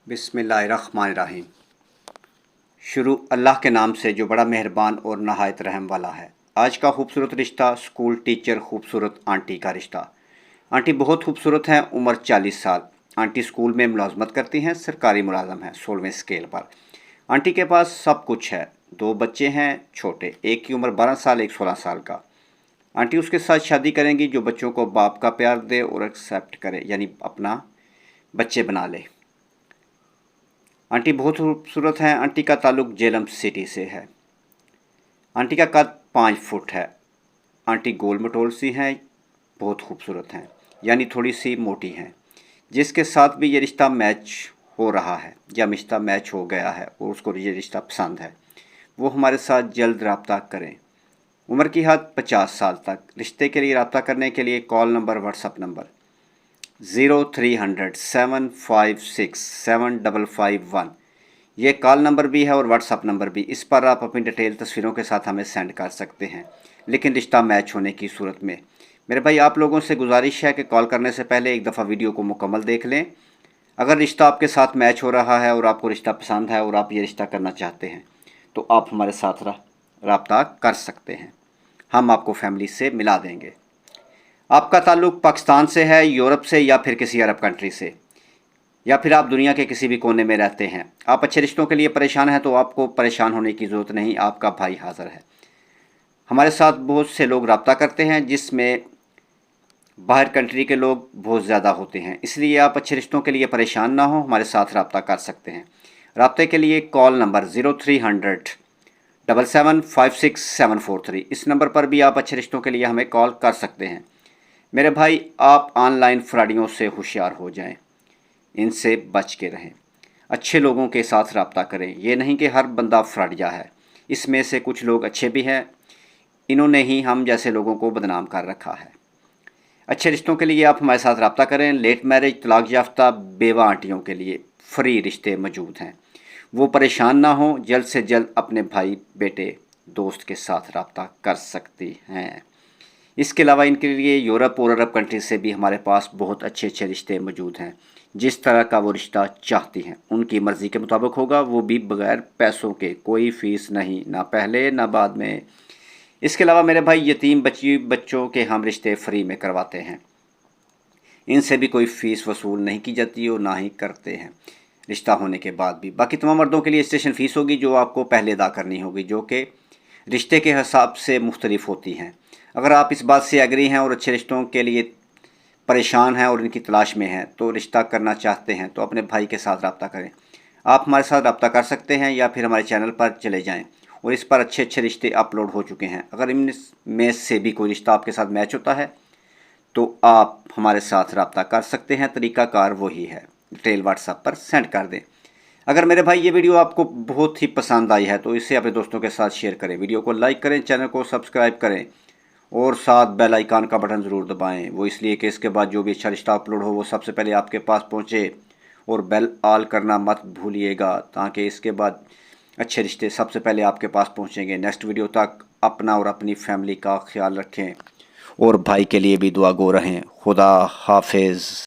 बिस्मिल्लाहिर्रहमानिर्रहीम। शुरू अल्लाह के नाम से जो बड़ा मेहरबान और नहायत रहम वाला है। आज का खूबसूरत रिश्ता स्कूल टीचर खूबसूरत आंटी का रिश्ता। आंटी बहुत खूबसूरत हैं, उम्र 40 साल। आंटी स्कूल में मुलाजमत करती हैं, सरकारी मुलाजम हैं 16वें स्केल पर। आंटी के पास सब कुछ है, 2 बच्चे हैं छोटे, एक की उम्र 12 साल, एक 16 साल का। आंटी उसके साथ शादी करेंगी जो बच्चों को बाप का प्यार दे और एक्सेप्ट करे, यानी अपना बच्चे बना ले। आंटी बहुत खूबसूरत हैं। आंटी का ताल्लुक़ झेलम सिटी से है। आंटी का कद 5 फुट है। आंटी गोल मटोल सी हैं, बहुत खूबसूरत हैं, यानी थोड़ी सी मोटी हैं। जिसके साथ भी ये रिश्ता मैच हो रहा है या रिश्ता मैच हो गया है और उसको ये रिश्ता पसंद है, वो हमारे साथ जल्द रब्ता करें। उम्र की हद 50 साल तक। रिश्ते के लिए रब्ता करने के लिए कॉल नंबर, व्हाट्सअप नंबर 0300 756 7551। ये कॉल नंबर भी है और व्हाट्सअप नंबर भी। इस पर आप अपनी डिटेल तस्वीरों के साथ हमें सेंड कर सकते हैं, लेकिन रिश्ता मैच होने की सूरत में। मेरे भाई, आप लोगों से गुजारिश है कि कॉल करने से पहले एक दफ़ा वीडियो को मुकम्मल देख लें। अगर रिश्ता आपके साथ मैच हो रहा है और आपको रिश्ता पसंद है और आप ये रिश्ता करना चाहते हैं तो आप हमारे साथ रब्ता कर सकते हैं। हम आपको फैमिली से मिला देंगे। आपका ताल्लुक़ पाकिस्तान से है, यूरोप से, या फिर किसी अरब कंट्री से, या फिर आप दुनिया के किसी भी कोने में रहते हैं। आप अच्छे रिश्तों के लिए परेशान हैं तो आपको परेशान होने की ज़रूरत नहीं, आपका भाई हाज़िर है। हमारे साथ बहुत से लोग रब्ता करते हैं, जिसमें बाहर कंट्री के लोग बहुत ज़्यादा होते हैं। इसलिए आप अच्छे रिश्तों के लिए परेशान ना हो, हमारे साथ रब्ता कर सकते हैं। रब्ते के लिए कॉल नंबर 0300 7756743। इस नंबर पर भी आप अच्छे रिश्तों के लिए हमें कॉल कर सकते हैं। मेरे भाई, आप ऑनलाइन फ्रॉडियों से होशियार हो जाएं, इनसे बच के रहें। अच्छे लोगों के साथ रब्ता करें। ये नहीं कि हर बंदा फ्रॉडिया है, इसमें से कुछ लोग अच्छे भी हैं। इन्होंने ही हम जैसे लोगों को बदनाम कर रखा है। अच्छे रिश्तों के लिए आप हमारे साथ रब्ता करें। लेट मैरिज, तलाक याफ्ता, बेवा आंटियों के लिए फ्री रिश्ते मौजूद हैं। वो परेशान ना हो, जल्द से जल्द अपने भाई, बेटे, दोस्त के साथ रब्ता कर सकती हैं। इसके अलावा इनके लिए यूरोप और अरब कंट्री से भी हमारे पास बहुत अच्छे अच्छे रिश्ते मौजूद हैं। जिस तरह का वो रिश्ता चाहती हैं, उनकी मर्ज़ी के मुताबिक होगा, वो भी बग़ैर पैसों के, कोई फ़ीस नहीं, ना पहले ना बाद में। इसके अलावा मेरे भाई, यतीम बच्चों के हम रिश्ते फ्री में करवाते हैं। इनसे भी कोई फ़ीस वसूल नहीं की जाती और ना ही करते हैं रिश्ता होने के बाद भी। बाकी तमाम मर्दों के लिए स्टेशन फ़ीस होगी जो आपको पहले अदा करनी होगी, जो कि रिश्ते के हिसाब से मुख्तलिफ होती हैं। अगर आप इस बात से एग्री हैं और अच्छे रिश्तों के लिए परेशान हैं और इनकी तलाश में हैं, तो रिश्ता करना चाहते हैं, तो अपने भाई के साथ रब्ता करें। आप हमारे साथ रब्ता कर सकते हैं या फिर हमारे चैनल पर चले जाएं और इस पर अच्छे अच्छे रिश्ते अपलोड हो चुके हैं। अगर इनमें से भी कोई रिश्ता आपके साथ मैच होता है तो आप हमारे साथ रब्ता कर सकते हैं। तरीक़ाकार वही है, डिटेल व्हाट्सएप पर सेंड कर दें। अगर मेरे भाई ये वीडियो आपको बहुत ही पसंद आई है तो इसे अपने दोस्तों के साथ शेयर करें, वीडियो को लाइक करें, चैनल को सब्सक्राइब करें और साथ बेल आइकन का बटन ज़रूर दबाएं। वो इसलिए कि इसके बाद जो भी अच्छा रिश्ता अपलोड हो वो सबसे पहले आपके पास पहुंचे, और बेल ऑल करना मत भूलिएगा, ताकि इसके बाद अच्छे रिश्ते सबसे पहले आपके पास पहुंचेंगे। नेक्स्ट वीडियो तक अपना और अपनी फैमिली का ख्याल रखें और भाई के लिए भी दुआ गो रहें। खुदा हाफिज़।